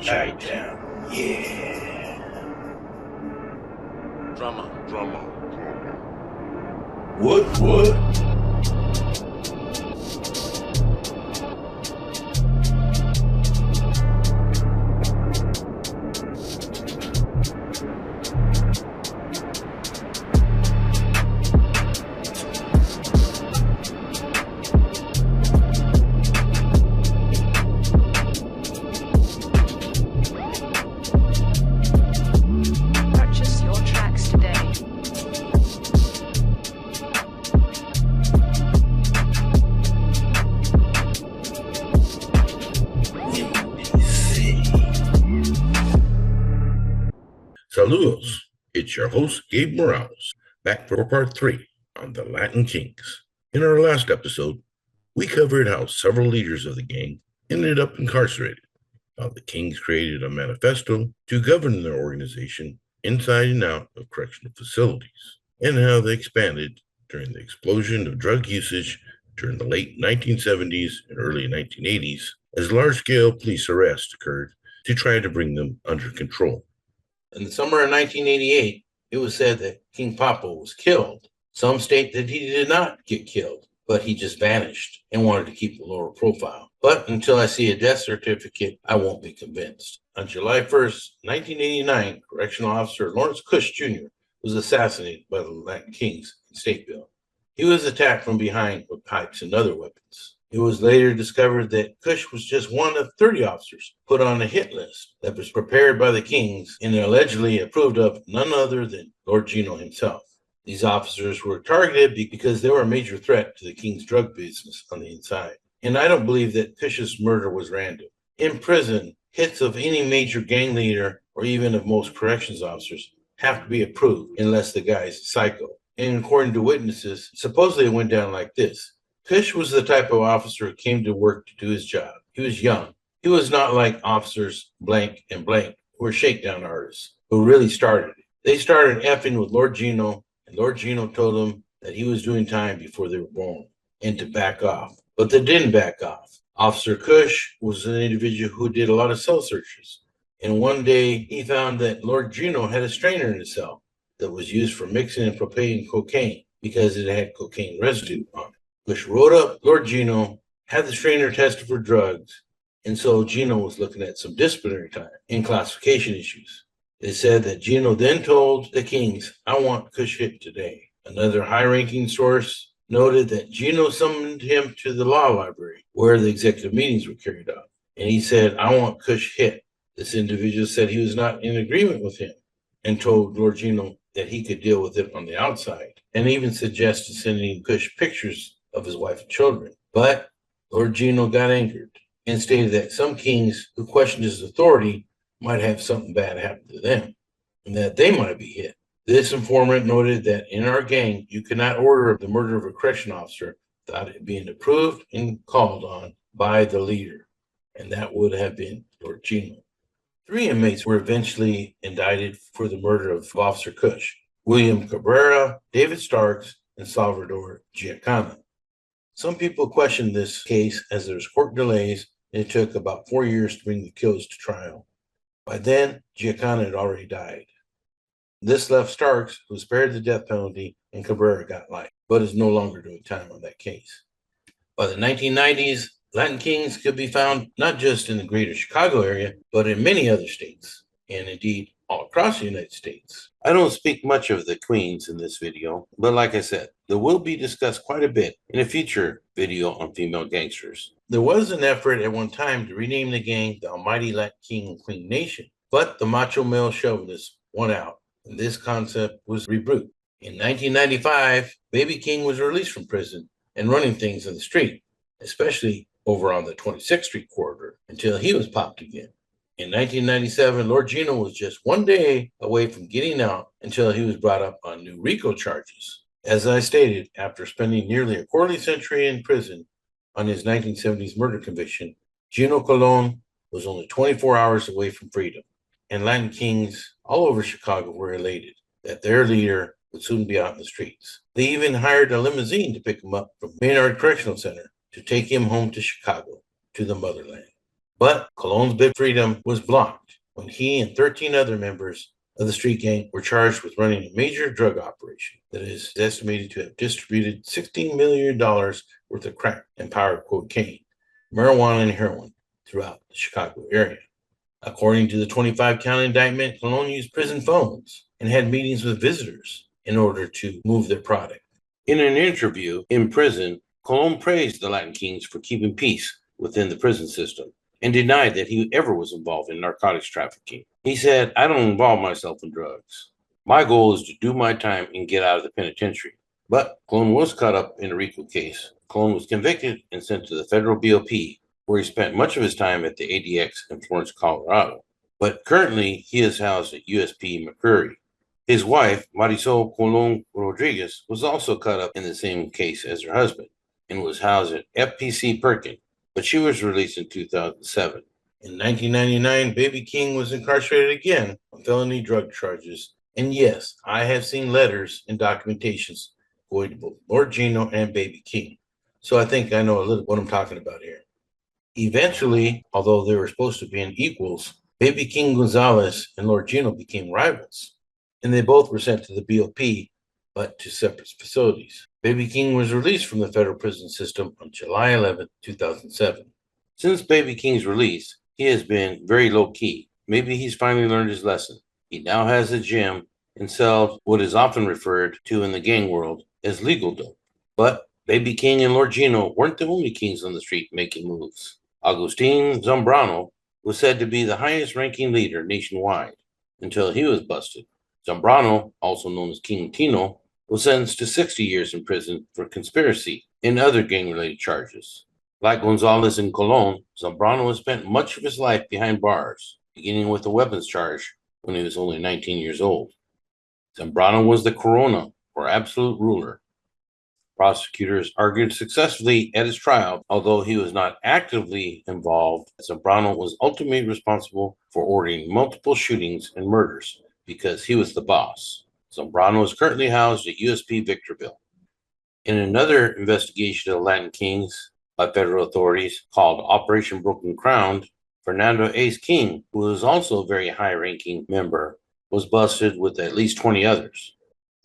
Chi-Town, yeah. Drama. What? Purchase your tracks today. Saludos, it's your host Gabe Morales, back for part 3 on the Latin Kings. In our last episode, we covered how several leaders of the gang ended up incarcerated, how the Kings created a manifesto to govern their organization inside and out of correctional facilities, and how they expanded during the explosion of drug usage during the late 1970s and early 1980s as large-scale police arrests occurred to try to bring them under control. In the summer of 1988, it was said that King Papa was killed. Some state that he did not get killed, but he just vanished and wanted to keep a lower profile. But until I see a death certificate, I won't be convinced. On July 1st, 1989, Correctional Officer Lawrence Cush Jr. was assassinated by the Latin Kings in Stateville. He was attacked from behind with pipes and other weapons. It was later discovered that Cush was just one of 30 officers put on a hit list that was prepared by the Kings and allegedly approved of none other than Lord Gino himself. These officers were targeted because they were a major threat to the King's drug business on the inside. And I don't believe that Cush's murder was random. In prison, hits of any major gang leader or even of most corrections officers have to be approved unless the guy's a psycho. And according to witnesses, supposedly it went down like this. Cush was the type of officer who came to work to do his job. He was young. He was not like officers blank and blank, who were shakedown artists, who really started it. They started effing with Lord Gino, and Lord Gino told them that he was doing time before they were born, and to back off. But they didn't back off. Officer Cush was an individual who did a lot of cell searches. And one day he found that Lord Gino had a strainer in his cell that was used for mixing and propane cocaine because it had cocaine residue on it. Cush wrote up Lord Gino, had the strainer tested for drugs, and so Gino was looking at some disciplinary time and classification issues. They said that Gino then told the Kings, "I want Cush hit today." Another high-ranking source noted that Gino summoned him to the law library where the executive meetings were carried out, and he said, "I want Cush hit." This individual said he was not in agreement with him and told Lord Gino that he could deal with it on the outside, and even suggested sending Cush pictures of his wife and children. But Lord Gino got angered and stated that some kings who questioned his authority might have something bad happen to them and that they might be hit. This informant noted that in our gang, you cannot order the murder of a correction officer without it being approved and called on by the leader, and that would have been Lord Gino. 3 inmates were eventually indicted for the murder of Officer Cush: William Cabrera, David Starks, and Salvador Giacana. Some people questioned this case as there was court delays, and it took about 4 years to bring the killers to trial. By then, Giacana had already died. This left Starks, who spared the death penalty, and Cabrera got life, but is no longer doing time on that case. By the 1990s, Latin Kings could be found not just in the greater Chicago area, but in many other states, and indeed all across the United States. I don't speak much of the Queens in this video, but like I said, they will be discussed quite a bit in a future video on female gangsters. There was an effort at one time to rename the gang the Almighty Latin King and Queen Nation, but the macho male chauvinists won out, and this concept was rebooted. In 1995, Baby King was released from prison and running things in the street, especially over on the 26th Street corridor, until he was popped again. In 1997, Lord Gino was just one day away from getting out until he was brought up on new RICO charges. As I stated, after spending nearly a quarterly century in prison on his 1970s murder conviction, Gino Colon was only 24 hours away from freedom, and Latin Kings all over Chicago were elated that their leader would soon be out in the streets. They even hired a limousine to pick him up from Maynard Correctional Center to take him home to Chicago, to the motherland. But Colon's bid for freedom was blocked when he and 13 other members of the street gang were charged with running a major drug operation that is estimated to have distributed $16 million worth of crack and powder cocaine, marijuana, and heroin throughout the Chicago area. According to the 25-count indictment, Colon used prison phones and had meetings with visitors in order to move their product. In an interview in prison, Colon praised the Latin Kings for keeping peace within the prison system and denied that he ever was involved in narcotics trafficking. He said, "I don't involve myself in drugs. My goal is to do my time and get out of the penitentiary." But Colon was caught up in a RICO case. Colon was convicted and sent to the federal BOP, where he spent much of his time at the ADX in Florence, Colorado. But currently, he is housed at USP McCreary. His wife, Marisol Colon Rodriguez, was also caught up in the same case as her husband and was housed at FPC Perkin, but she was released in 2007. In 1999, Baby King was incarcerated again on felony drug charges. And yes, I have seen letters and documentations going to both Lord Gino and Baby King. So I think I know a little what I'm talking about here. Eventually, although they were supposed to be equals, Baby King Gonzalez and Lord Gino became rivals, and they both were sent to the BOP, but to separate facilities. Baby King was released from the federal prison system on July 11, 2007. Since Baby King's release, he has been very low-key. Maybe he's finally learned his lesson. He now has a gym and sells what is often referred to in the gang world as legal dope. But Baby King and Lord Gino weren't the only kings on the street making moves. Agustin Zambrano was said to be the highest-ranking leader nationwide until he was busted. Zambrano, also known as King Tino, was sentenced to 60 years in prison for conspiracy and other gang-related charges. Like Gonzalez and Colon, Zambrano has spent much of his life behind bars, beginning with a weapons charge when he was only 19 years old. Zambrano was the corona, or absolute ruler. Prosecutors argued successfully at his trial, although he was not actively involved. Zambrano was ultimately responsible for ordering multiple shootings and murders because he was the boss. Zambrano is currently housed at USP Victorville. In another investigation of Latin Kings by federal authorities called Operation Broken Crown, Fernando Ace King, who is also a very high-ranking member, was busted with at least 20 others.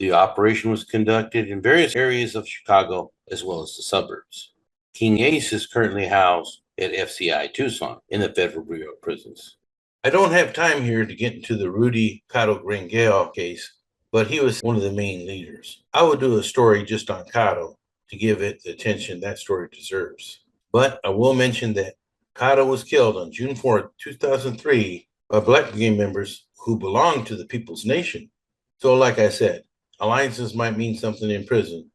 The operation was conducted in various areas of Chicago as well as the suburbs. King Ace is currently housed at FCI Tucson in the Federal Bureau of Prisons. I don't have time here to get into the Rudy Cotto Gringale case, but he was one of the main leaders. I would do a story just on Cotto to give it the attention that story deserves. But I will mention that Cotto was killed on June 4, 2003 by black gang members who belonged to the People's Nation. So like I said, alliances might mean something in prison,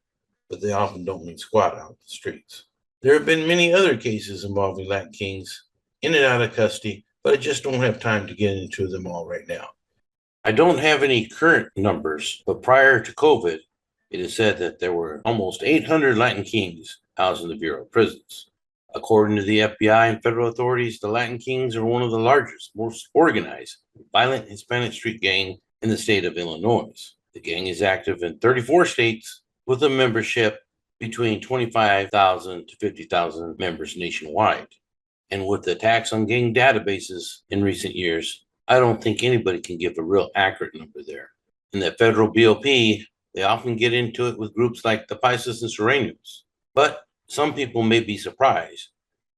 but they often don't mean squat out the streets. There have been many other cases involving Latin Kings in and out of custody, but I just don't have time to get into them all right now. I don't have any current numbers, but prior to COVID, it is said that there were almost 800 Latin Kings housed in the Bureau of Prisons. According to the FBI and federal authorities, the Latin Kings are one of the largest, most organized, violent Hispanic street gang in the state of Illinois. The gang is active in 34 states with a membership between 25,000 to 50,000 members nationwide. And with the attacks on gang databases in recent years, I don't think anybody can give a real accurate number there. In the federal BOP, they often get into it with groups like the Paisas and Sureños. But some people may be surprised.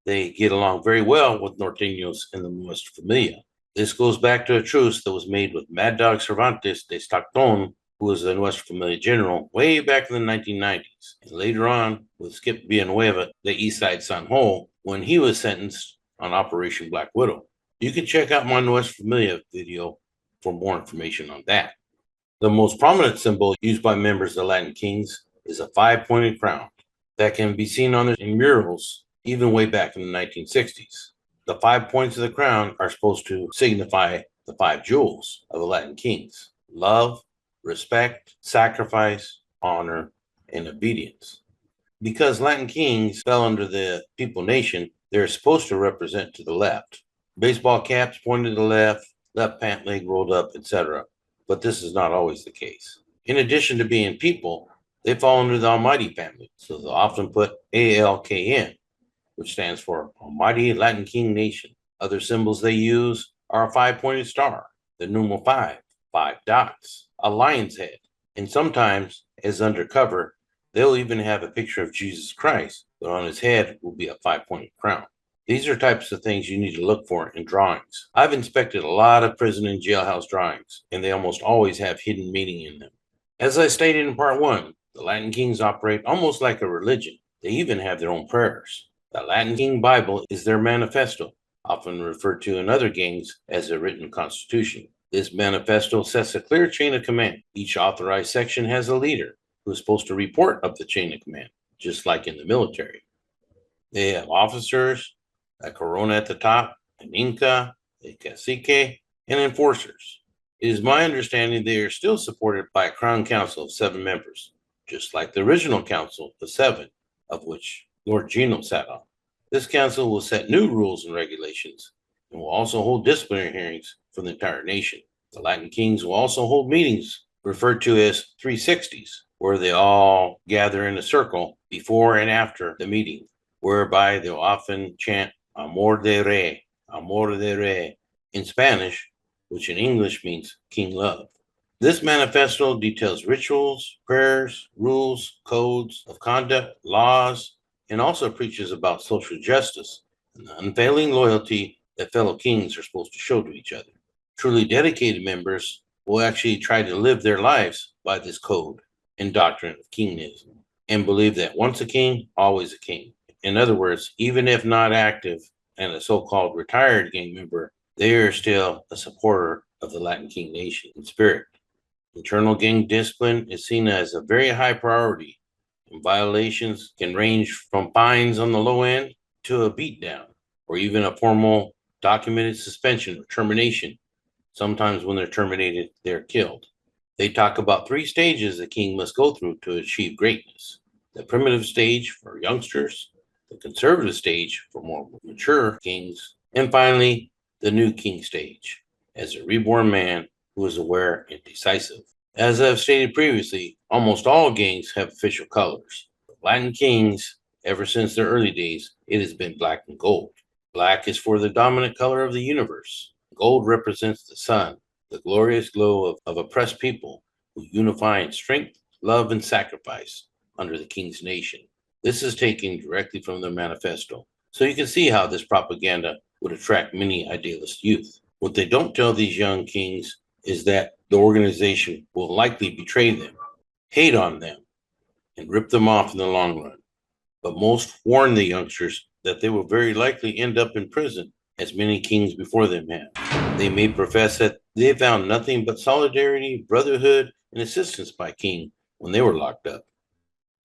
They get along very well with Norteños and the Nuestra Familia. This goes back to a truce that was made with Mad Dog Cervantes de Stockton, who was the Nuestra Familia general way back in the 1990s. And later on, with Skip Villanueva, the Eastside Sanjo, when he was sentenced on Operation Black Widow. You can check out my Nuestra Familia video for more information on that. The most prominent symbol used by members of the Latin Kings is a 5-pointed crown that can be seen on in murals even way back in the 1960s. The 5 points of the crown are supposed to signify the 5 jewels of the Latin Kings: love, respect, sacrifice, honor, and obedience. Because Latin Kings fell under the People Nation, they're supposed to represent to the left. Baseball caps pointed to the left pant leg rolled up, etc. But this is not always the case. In addition to being people, they fall under the Almighty family, so they'll often put ALKN, which stands for Almighty Latin King Nation. Other symbols they use are a 5-pointed star, the numeral 5, 5 dots, a lion's head, and sometimes, as undercover, they'll even have a picture of Jesus Christ, but on his head will be a 5-pointed crown. These are types of things you need to look for in drawings. I've inspected a lot of prison and jailhouse drawings, and they almost always have hidden meaning in them. As I stated in part 1, the Latin Kings operate almost like a religion. They even have their own prayers. The Latin King Bible is their manifesto, often referred to in other gangs as a written constitution. This manifesto sets a clear chain of command. Each authorized section has a leader who is supposed to report up the chain of command, just like in the military. They have officers, a corona at the top, an inca, a cacique, and enforcers. It is my understanding they are still supported by a crown council of 7 members, just like the original council of 7, of which Lord Gino sat on. This council will set new rules and regulations and will also hold disciplinary hearings for the entire nation. The Latin Kings will also hold meetings referred to as 360s, where they all gather in a circle before and after the meeting, whereby they'll often chant Amor de Re, in Spanish, which in English means King Love. This manifesto details rituals, prayers, rules, codes of conduct, laws, and also preaches about social justice and the unfailing loyalty that fellow kings are supposed to show to each other. Truly dedicated members will actually try to live their lives by this code and doctrine of kingism and believe that once a king, always a king. In other words, even if not active and a so-called retired gang member, they are still a supporter of the Latin King nation in spirit. Internal gang discipline is seen as a very high priority, and violations can range from fines on the low end to a beatdown, or even a formal documented suspension or termination. Sometimes when they're terminated, they're killed. They talk about 3 stages a king must go through to achieve greatness: the primitive stage for youngsters, the conservative stage for more mature kings, and finally, the new king stage, as a reborn man who is aware and decisive. As I've stated previously, almost all gangs have official colors. The Latin Kings, ever since their early days, it has been black and gold. Black is for the dominant color of the universe. Gold represents the sun, the glorious glow of oppressed people who unify in strength, love, and sacrifice under the King's nation. This is taken directly from their manifesto, so you can see how this propaganda would attract many idealist youth. What they don't tell these young kings is that the organization will likely betray them, hate on them, and rip them off in the long run. But most warn the youngsters that they will very likely end up in prison, as many kings before them have. They may profess that they found nothing but solidarity, brotherhood, and assistance by King when they were locked up.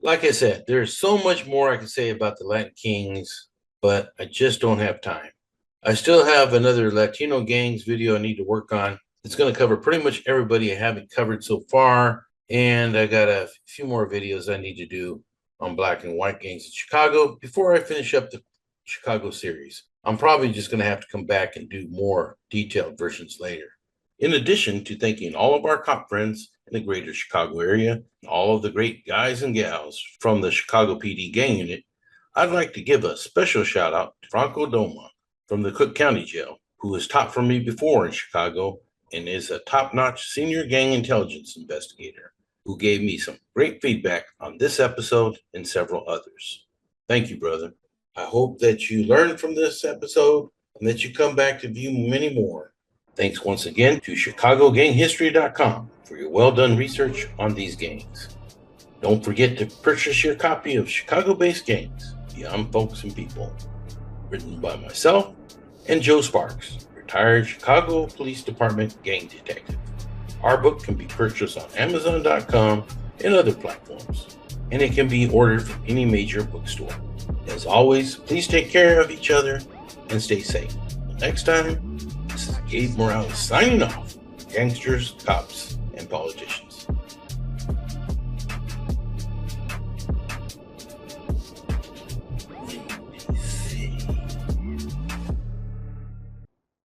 Like I said, there's so much more I can say about the Latin Kings, but I just don't have time. I still have another Latino gangs video I need to work on. It's going to cover pretty much everybody I haven't covered so far, and I got a few more videos I need to do on black and white gangs in Chicago before I finish up the Chicago series. I'm probably just going to have to come back and do more detailed versions later. In addition to thanking all of our cop friends in the greater Chicago area, and all of the great guys and gals from the Chicago PD Gang Unit, I'd like to give a special shout out to Franco Doma from the Cook County Jail, who has taught for me before in Chicago and is a top-notch senior gang intelligence investigator who gave me some great feedback on this episode and several others. Thank you, brother. I hope that you learned from this episode and that you come back to view many more. Thanks once again to ChicagoGangHistory.com for your well-done research on these gangs. Don't forget to purchase your copy of Chicago-Based Gangs, Beyond Folks and People, written by myself and Joe Sparks, retired Chicago Police Department gang detective. Our book can be purchased on Amazon.com and other platforms, and it can be ordered from any major bookstore. As always, please take care of each other and stay safe. Next time, this is Gabe Morales signing off. Gangsters, cops, and politicians.